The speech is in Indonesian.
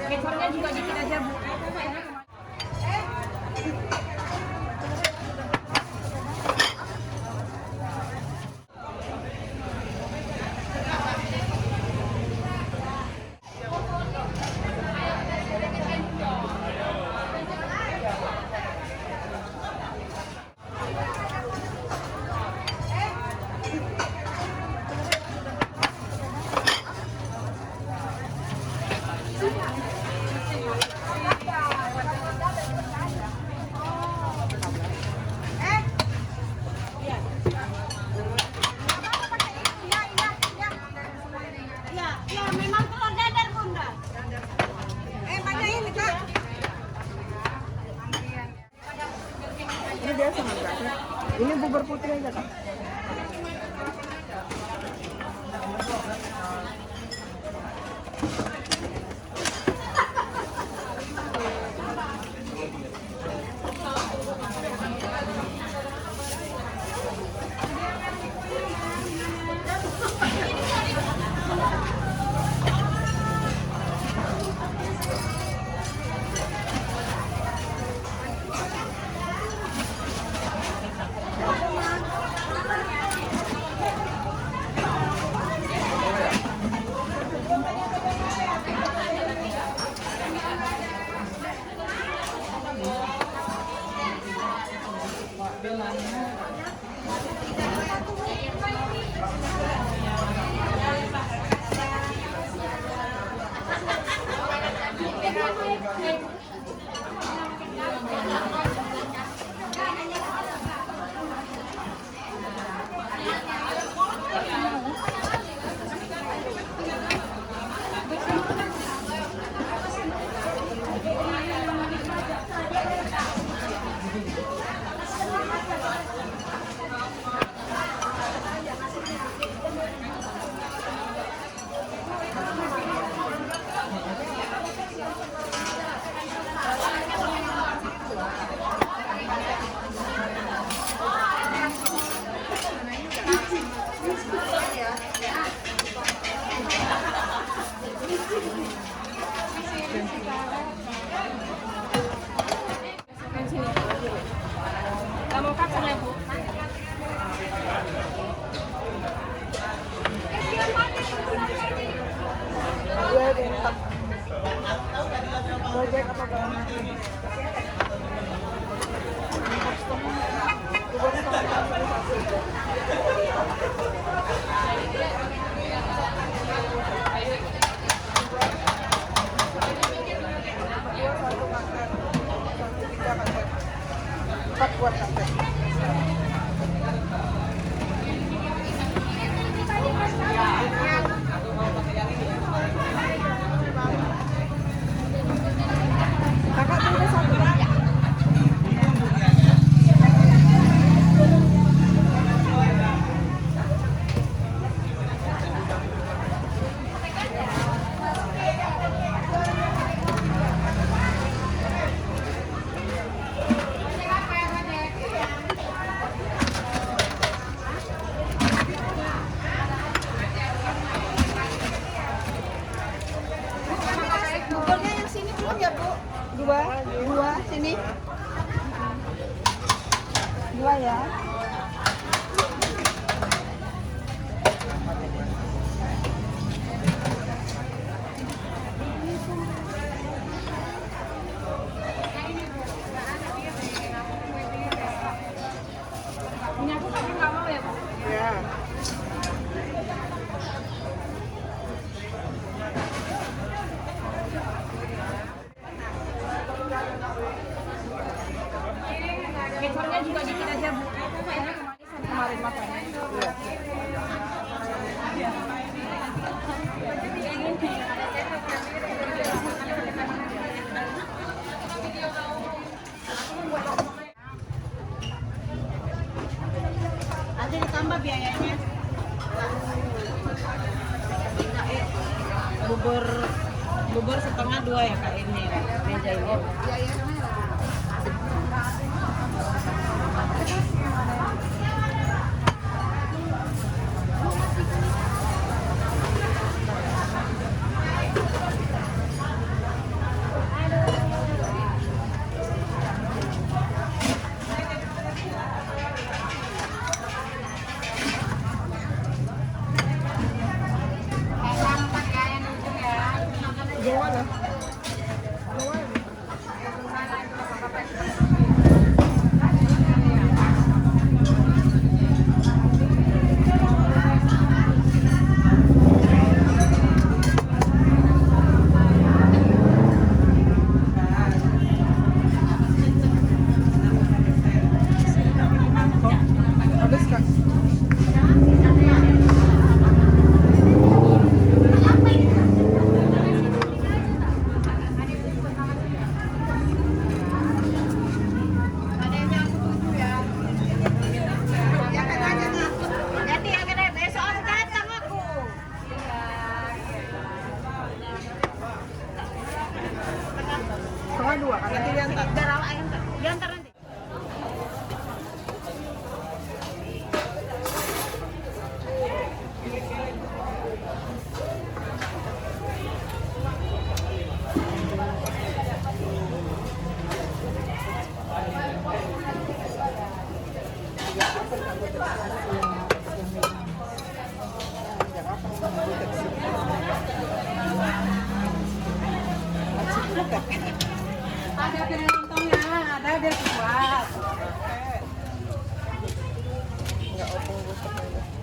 Kecornya juga dikit aja, Bu. Ini dia sama berapa? Ini bubur putih aja Kak. Mau kacang ya, Bu? Iya, ada 4. Gojek apa gimana? Bubur setengah satu. Buat sampai. Kakak tunggu satu ya. Dua sini. Dua ya. Ini aku pakai nggak mau ya, Bu? Ya. Kecornya juga dikit aja, Bu. Kemarin makannya. Nanti ditambah biayanya. Bubur setengah 2 ya Kak ini. Meja ini. Yang mana? Habis kak. Nanti yang gede besok harus datang aku. Setengah dua kan nanti diantar. Biar awak yang diantar nanti. Ada piring lontongnya, ada biar kuat. Enggak opung busuk.